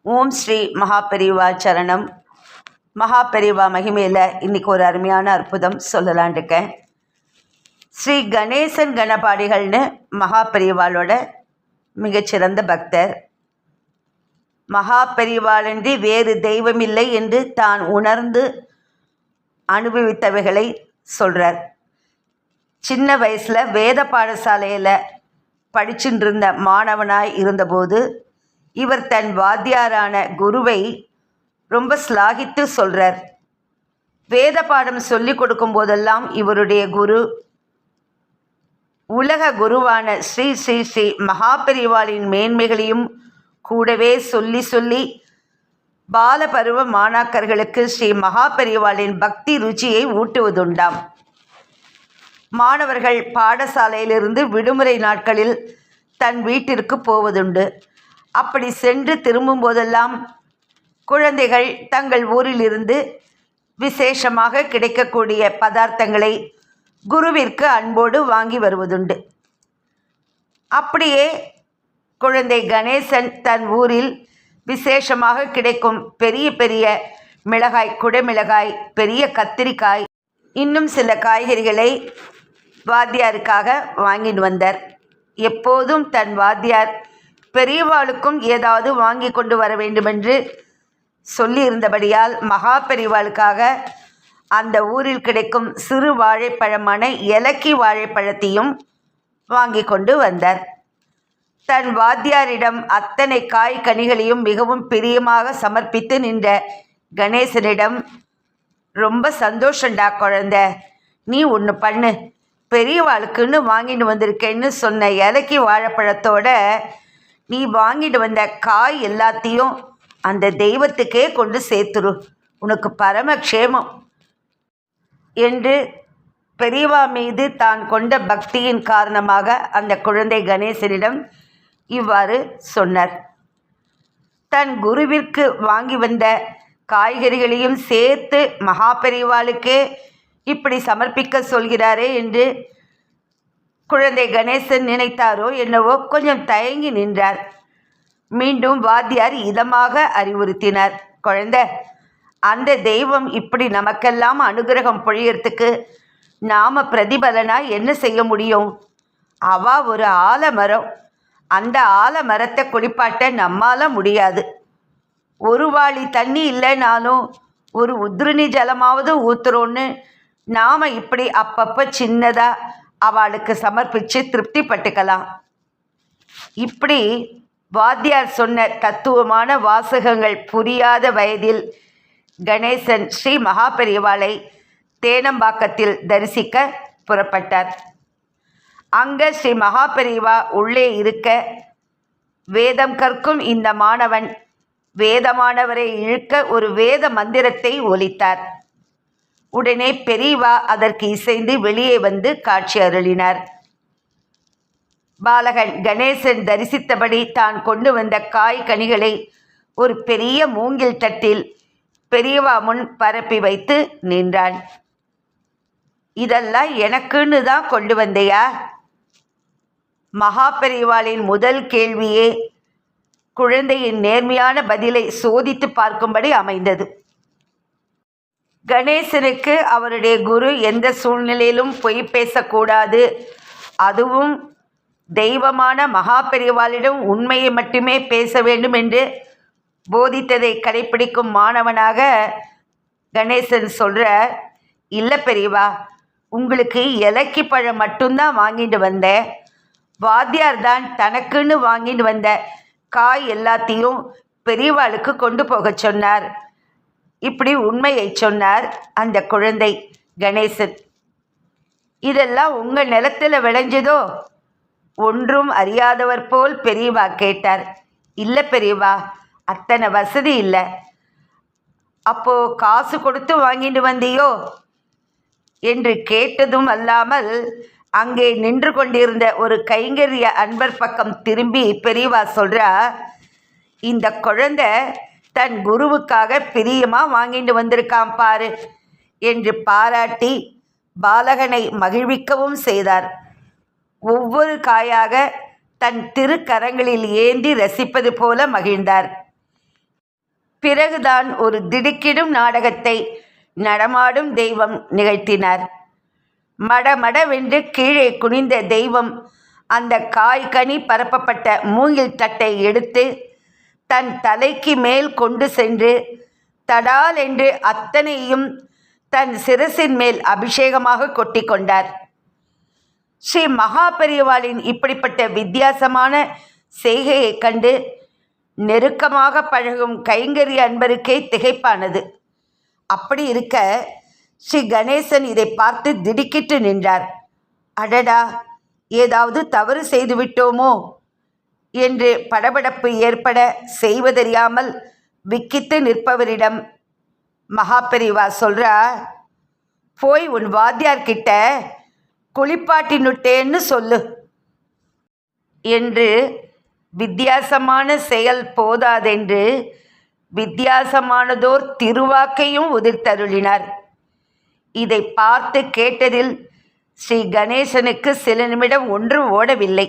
ஓம் ஸ்ரீ மகாபெரிவா சரணம். மகாபெரிவா மகிமையில் இன்றைக்கி ஒரு அருமையான அற்புதம் சொல்லலான் இருக்கேன். ஸ்ரீ கணேசன் கணபாடிகள்னு மகாபெரிவாளோட மிகச்சிறந்த பக்தர். மகாபெரிவாளன்றி வேறு தெய்வமில்லை என்று தான் உணர்ந்து அனுபவித்தவைகளை சொல்கிறார். சின்ன வயசில் வேத பாடசாலையில் படிச்சுட்டு இருந்த மாணவனாய் இருந்தபோது இவர் தன் வாத்தியாரான குருவை ரொம்ப ஸ்லாகித்து சொல்கிறார். வேத பாடம் சொல்லி கொடுக்கும் போதெல்லாம் இவருடைய குரு உலக குருவான ஸ்ரீ ஸ்ரீ ஸ்ரீ மகாபெரிவாளின் மேன்மைகளையும் கூடவே சொல்லி சொல்லி பாலபருவ மாணாக்கர்களுக்கு ஸ்ரீ மகாபெரிவாளின் பக்தி ருச்சியை ஊட்டுவதுண்டாம். மாணவர்கள் பாடசாலையிலிருந்து விடுமுறை நாட்களில் தன் வீட்டிற்கு போவதுண்டு. அப்படி சென்று திரும்பும் போதெல்லாம் குழந்தைகள் தங்கள் ஊரிலிருந்து விசேஷமாக கிடைக்கக்கூடிய பதார்த்தங்களை குருவிற்கு அன்போடு வாங்கி வருவதுண்டு. அப்படியே குழந்தை கணேசன் தன் ஊரில் விசேஷமாக கிடைக்கும் பெரிய பெரிய மிளகாய், குடைமிளகாய், பெரிய கத்திரிக்காய், இன்னும் சில காய்கறிகளை வாத்தியாருக்காக வாங்கிட்டு வந்தார். எப்போதும் தன் வாத்தியார் பெரியவாளுக்கும் ஏதாவது வாங்கி கொண்டு வர வேண்டுமென்று சொல்லியிருந்தபடியால் மகாபெரிவாளுக்காக அந்த ஊரில் கிடைக்கும் சிறு வாழைப்பழமான இலக்கி வாழைப்பழத்தையும் வாங்கி கொண்டு வந்தார். தன் வாத்தியாரிடம் அத்தனை காய் கனிகளையும் மிகவும் பிரியமாக சமர்ப்பித்து நின்ற கணேசனிடம், ரொம்ப சந்தோஷண்டா குழந்தை, நீ ஒன்று பண்ணு, பெரியவாளுக்குன்னு வாங்கிட்டு வந்திருக்கேன்னு சொன்ன இலக்கி வாழைப்பழத்தோட நீ வாங்கிட்டு வந்த காய் எல்லாத்தையும் அந்த தெய்வத்துக்கே கொண்டு சேர்த்துரு, உனக்கு பரமக்ஷேமம் என்று பெரியவா மீது தான் கொண்ட பக்தியின் காரணமாக அந்த குழந்தை கணேசனிடம் இவ்வாறு சொன்னார். தன் குருவிற்கு வாங்கி வந்த காய்கறிகளையும் சேர்த்து மகாபெரிவாளுக்கே இப்படி சமர்ப்பிக்க சொல்கிறாரே என்று குழந்தை கணேசன் நினைத்தாரோ என்னவோ கொஞ்சம் தயங்கி நின்றார். மீண்டும் வாத்தியார் இதமாக அறிவுறுத்தினார். குழந்தை, அந்த தெய்வம் இப்படி நமக்கெல்லாம் அனுகிரகம் பொழியறதுக்கு நாம் பிரதிபலனாக என்ன செய்ய முடியும்? அவா ஒரு ஆலமரம், அந்த ஆலமரத்தை குளிப்பாட்ட நம்மால் முடியாது. ஒரு வாளி தண்ணி இல்லைனாலும் ஒரு உத்ருணி ஜலமாவது ஊற்றுறோன்னு நாம் இப்படி அப்பப்போ சின்னதாக அவளுக்கு சமர்ப்பித்து திருப்தி பட்டுக்கலாம். இப்படி வாத்தியார் சொன்ன தத்துவமான வாசகங்கள் புரியாத வயதில் கணேசன் ஸ்ரீ மகாபெரிவாளை தேனம்பாக்கத்தில் தரிசிக்க புறப்பட்டார். அங்கே ஸ்ரீ மகாபெரிவா உள்ளே இருக்க வேதம் கற்கும் இந்த மாணவன் வேதமானவரை இழுக்க ஒரு வேத மந்திரத்தை ஒலித்தார். உடனே பெரியவா அதற்கு இசைந்து வெளியே வந்து காட்சி அருளினார். பாலகன் கணேசன் தரிசித்தபடி தான் கொண்டு வந்த காய் கனிகளை ஒரு பெரிய மூங்கில் தட்டில் பெரியவா முன் பரப்பி வைத்து நின்றான். இதெல்லாம் எனக்குன்னு தான் கொண்டு வந்தையா? மகாபெரிவாளின் முதல் கேள்வியே குழந்தையின் நேர்மையான பதிலை சோதித்து பார்க்கும்படி அமைந்தது. கணேசனுக்கு அவருடைய குரு எந்த சூழ்நிலையிலும் பொய் பேசக்கூடாது, அதுவும் தெய்வமான மகாபெரிவாளிடம் உண்மையை மட்டுமே பேச வேண்டும் என்று போதித்ததை கடைப்பிடிக்கும் மாணவனாக கணேசன் சொல்கிற, இல்லை பெரியவா, உங்களுக்கு இலக்கி பழம் மட்டும்தான் வாங்கிட்டு வந்தேன். வாத்தியார் தான் தனக்குன்னு வாங்கிட்டு வந்த காய் எல்லாத்தையும் பெரியவாளுக்கு கொண்டு போக சொன்னார். இப்படி உண்மையை சொன்னார் அந்த குழந்தை கணேசன். இதெல்லாம் உங்கள் நிலத்தில் விளைஞ்சதோ? ஒன்றும் அறியாதவர் போல் பெரியவா கேட்டார். இல்லை பெரியவா, அத்தனை வசதி இல்லை. அப்போ காசு கொடுத்து வாங்கிட்டு வந்தியோ என்று கேட்டதும் அல்லாமல் அங்கே நின்று கொண்டிருந்த ஒரு கைங்கரிய அன்பர் பக்கம் திரும்பி பெரியவா சொல்கிறா, இந்த குழந்தை தன் குருவுக்காக பிரியமாக வாங்கிட்டு வந்திருக்கான் பாரு என்று பாராட்டி பாலகனை மகிழ்விக்கவும் செய்தார். ஒவ்வொரு காயாக தன் திருக்கரங்களில் ஏந்தி ரசிப்பது போல மகிழ்ந்தார். பிறகுதான் ஒரு திடுக்கிடும் நாடகத்தை நடமாடும் தெய்வம் நிகழ்த்தினார். மடமடவென்று கீழே குனிந்த தெய்வம் அந்த காய்கனி பரப்பப்பட்ட மூங்கில் தட்டை எடுத்து தன் தலைக்கு மேல் கொண்டு சென்று தடால் என்று அத்தனையும் தன் சிரசின் மேல் அபிஷேகமாக கொட்டி கொண்டார். ஸ்ரீ மகாபெரிவாளின் இப்படிப்பட்ட வித்தியாசமான செய்கையைக் கண்டு நெருக்கமாக பழகும் கைங்கரிய அன்பருக்கே திகைப்பானது. அப்படி இருக்க ஸ்ரீ கணேசன் இதை பார்த்து திடுக்கிட்டு நின்றார். அடடா, ஏதாவது தவறு செய்துவிட்டோமோ என்று படபடப்பு ஏற்பட செய்வதறியாமல் விக்கித்து நிற்பவரிடம் மகாபெரிவா சொல்றா, போய் உன் வாத்தியார்கிட்ட குளிப்பாட்டினுட்டேன்னு சொல்லு என்று. வித்தியாசமான செயல் போதாதென்று வித்தியாசமானதோர் திருவாக்கையும் உதிர்த்தருளினார். இதை பார்த்து கேட்டதில் ஸ்ரீ கணேசனுக்கு சில நிமிடம் ஒன்று ஓடவில்லை.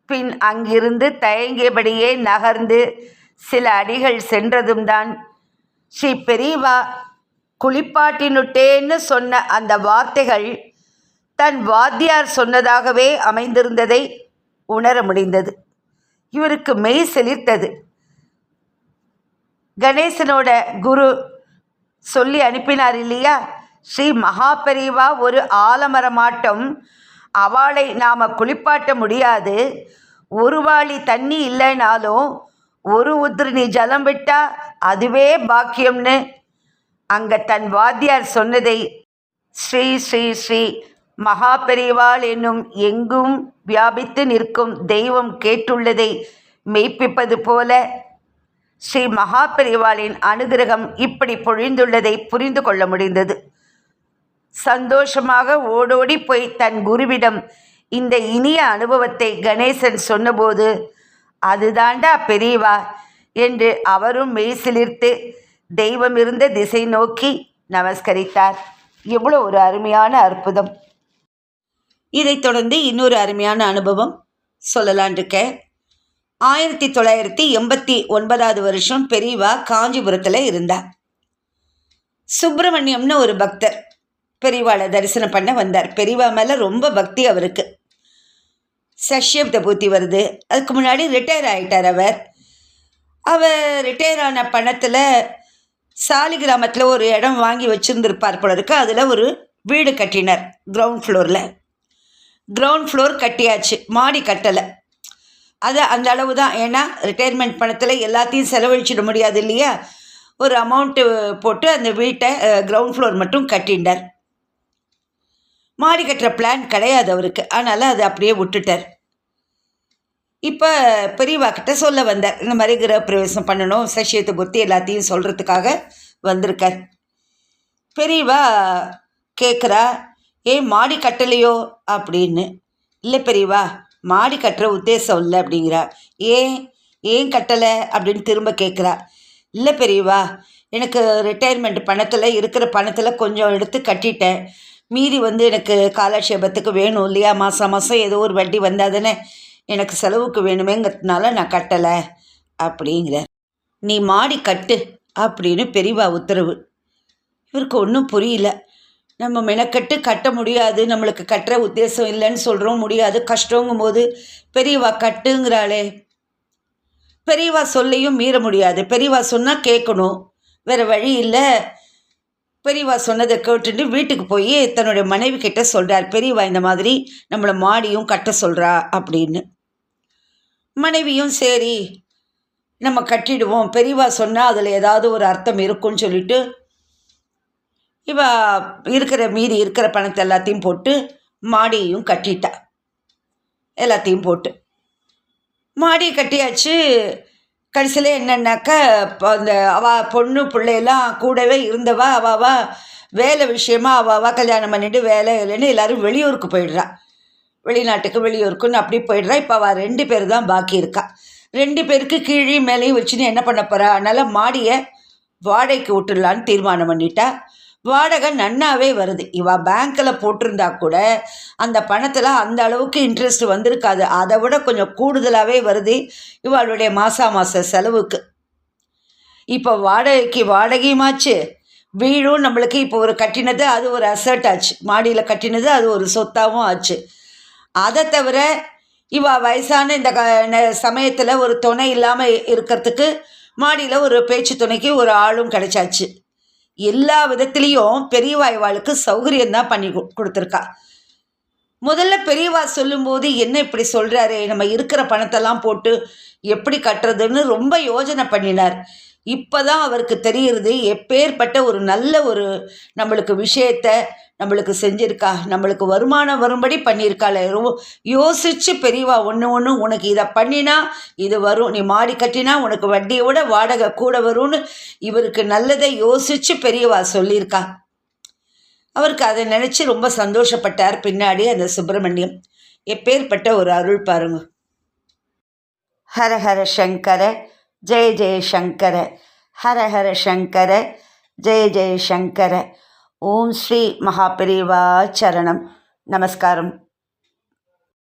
பின் அங்கிருந்து தயங்கியபடியே நகர்ந்து சில அடிகள் சென்றதும் தான் ஸ்ரீ பெரியவா குளிப்பாட்டினுட்டேன்னு சொன்ன அந்த வார்த்தைகள் தன் வாத்தியார் சொன்னதாகவே அமைந்திருந்ததை உணர முடிந்தது. இவருக்கு மெய் செலிர்த்தது. கணேசனோட குரு சொல்லி அனுப்பினார் இல்லையா, ஸ்ரீ மகாபெரிவா ஒரு ஆலமரமாட்டம் அவளை நாம் குளிப்பாட்ட முடியாது, ஒரு வாளி தண்ணி இல்லைனாலும் ஒரு உதிரணி ஜலம் விட்டா அதுவே பாக்கியம்னு அங்கே தன் வாத்தியார் சொன்னதை ஸ்ரீ ஸ்ரீ ஸ்ரீ மகாபெரிவாள் என்னும் எங்கும் வியாபித்து நிற்கும் தெய்வம் கேட்டுள்ளதை மெய்ப்பிப்பது போல ஸ்ரீ மகாபெரிவாளின் அனுகிரகம் இப்படி பொழிந்துள்ளதை புரிந்து கொள்ள முடிந்தது. சந்தோஷமாக ஓடோடி போய் தன் குருவிடம் இந்த இனிய அனுபவத்தை கணேசன் சொன்னபோது, அதுதாண்டா பெரியவா என்று அவரும் மெய்சிலிர்த்து தெய்வம் இருந்த திசை நோக்கி நமஸ்கரித்தார். எவ்வளோ ஒரு அருமையான அற்புதம்! இதைத் தொடர்ந்து இன்னொரு அருமையான அனுபவம் சொல்லலான் இருக்க. 1989 வருஷம் பெரியவா காஞ்சிபுரத்தில் இருந்தார். சுப்பிரமணியம்னு ஒரு பக்தர் பெரியவாளை தரிசனம் பண்ண வந்தார். பெரியவா மேலே ரொம்ப பக்தி அவருக்கு. சஷ்யப்த பூர்த்தி வருது. அதுக்கு முன்னாடி ரிட்டையர் ஆகிட்டார் அவர் ரிட்டையர் ஆன பணத்தில் சாலி கிராமத்தில் ஒரு இடம் வாங்கி வச்சுருந்துருப்பார் போல இருக்கு. அதில் ஒரு வீடு கட்டினார். கிரவுண்ட் ஃப்ளோர் கட்டியாச்சு, மாடி கட்டலை. அது அந்த அளவு தான். ஏன்னா ரிட்டையர்மெண்ட் பணத்தில் எல்லாத்தையும் செலவழிச்சிட முடியாது இல்லையா. ஒரு அமௌண்ட்டு போட்டு அந்த வீட்டை கிரவுண்ட் ஃப்ளோர் மட்டும் கட்டிண்டார். மாடி கட்டுற பிளான் கிடையாது அவருக்கு. அதனால் அதை அப்படியே விட்டுட்டார். இப்போ பெரியவா கிட்ட சொல்ல வந்தார், இந்த மாதிரி கிரகப்பிரவேசம் பண்ணணும், சஷ்யத்தை புத்தி எல்லாத்தையும் சொல்கிறதுக்காக வந்திருக்கார். பெரியவா கேட்குறா, ஏன் மாடி கட்டலையோ அப்படின்னு. இல்லை பெரியவா, மாடி கட்டுற உத்தேசம் இல்லை அப்படிங்கிறா. ஏன் கட்டலை அப்படின்னு திரும்ப கேட்குறா. இல்லை பெரியவா, எனக்கு ரிட்டையர்மெண்ட் பணத்தில் இருக்கிற பணத்தில் கொஞ்சம் எடுத்து கட்டிட்டேன். மீதி எனக்கு காலக்ஷேபத்துக்கு வேணும் இல்லையா, மாதம் மாதம் ஏதோ ஒரு வட்டி வந்தால் தானே எனக்கு செலவுக்கு வேணுமேங்கிறதுனால நான் கட்டலை அப்படிங்கிறார். நீ மாடி கட்டு அப்படின்னு பெரியவா உத்தரவு. இவருக்கு ஒன்றும் புரியல. நம்ம மெனக்கட்டு கட்ட முடியாது, நம்மளுக்கு கட்டுற உத்தேசம் இல்லைன்னு சொல்கிறோம், முடியாது, கஷ்டங்கும் போது பெரியவா கட்டுங்கிறாளே. பெரியவா சொல்லையும் மீற முடியாது. பெரியவா சொன்னால் கேட்கணும், வேறு வழி இல்லை. பெரியவா சொன்னதை கேட்டுட்டு வீட்டுக்கு போய் தன்னுடைய மனைவி கிட்ட சொல்கிறார், பெரியவா இந்த மாதிரி நம்மளை மாடியும் கட்ட சொல்கிறா அப்படின்னு. மனைவியும் சரி நம்ம கட்டிடுவோம், பெரியவா சொன்னால் அதில் ஏதாவது ஒரு அர்த்தம் இருக்குன்னு சொல்லிட்டு இவ மீதி இருக்கிற பணத்தை எல்லாத்தையும் போட்டு மாடியையும் கட்டிட்டா. எல்லாத்தையும் போட்டு மாடி கட்டியாச்சு. கடைசியில் என்னன்னாக்கா, அந்த பொண்ணு பிள்ளையெல்லாம் கூடவே இருந்தவா அவாவா வேலை விஷயமா அவாவா கல்யாணம் பண்ணிட்டு வேலை இல்லைன்னு எல்லோரும் வெளியூருக்கு போயிடுறா. வெளியூருக்குன்னு அப்படி போயிடுறா. இப்போ அவள் 2 பேர் தான் பாக்கி இருக்கா. 2 பேருக்கு கீழே மேலேயும் வச்சுன்னு என்ன பண்ண போகிறா. அதனால் மாடியை வாடகைக்கு விட்டுடலான்னு தீர்மானம் பண்ணிட்டா. வாடகை நன்னாவே வருது. இவள் பேங்க்கில் போட்டிருந்தா கூட அந்த பணத்தில் அந்த அளவுக்கு இன்ட்ரெஸ்ட் வந்திருக்காது. அதை விட கொஞ்சம் கூடுதலாகவே வருது இவளுடைய மாத செலவுக்கு. இப்போ வாடகைக்கு வாடகையுமாச்சு, வீடும் நம்மளுக்கு இப்போ ஒரு கட்டினது அது ஒரு அசட் ஆச்சு, மாடியில் கட்டினது அது ஒரு சொத்தாகவும் ஆச்சு. அதை தவிர வயசான இந்த சமயத்தில் ஒரு துணை இல்லாமல் இருக்கிறதுக்கு மாடியில் ஒரு பேச்சு துணைக்கு ஒரு ஆளும் கிடைச்சாச்சு. எல்லா விதத்துலேயும் பெரியவா இவாளுக்கு சௌகரியம்தான் பண்ணி கொடுத்துருக்கா. முதல்ல பெரியவா சொல்லும்போது என்ன இப்படி சொல்கிறாரு, நம்ம இருக்கிற பணத்தெல்லாம் போட்டு எப்படி கட்டுறதுன்னு ரொம்ப யோஜனை பண்ணினார். இப்போ தான் அவருக்கு தெரிகிறது எப்பேற்பட்ட ஒரு நல்ல ஒரு நம்மளுக்கு விஷயத்த நம்மளுக்கு செஞ்சுருக்கா, நம்மளுக்கு வருமானம் வரும்படி பண்ணியிருக்காள். யோசித்து பெரியவா ஒன்று ஒன்று உனக்கு இதை பண்ணினா இது வரும், நீ மாடி கட்டினா உனக்கு வட்டியை விட வாடகை கூட வரும்னு இவருக்கு நல்லதை யோசித்து பெரியவா சொல்லியிருக்கா. அவருக்கு அதை நினச்சி ரொம்ப சந்தோஷப்பட்டார். பின்னாடி அந்த சுப்பிரமணியம் எப்பேற்பட்ட ஒரு அருள் பாருங்க. ஹர ஹர சங்கர ஜெய ஜெய சங்கர, ஹர ஹர சங்கர ஜெய ஜெய சங்கர. ஓம் ஸ்ரீ மகாபெரிவா சரணம். நமஸ்காரம்.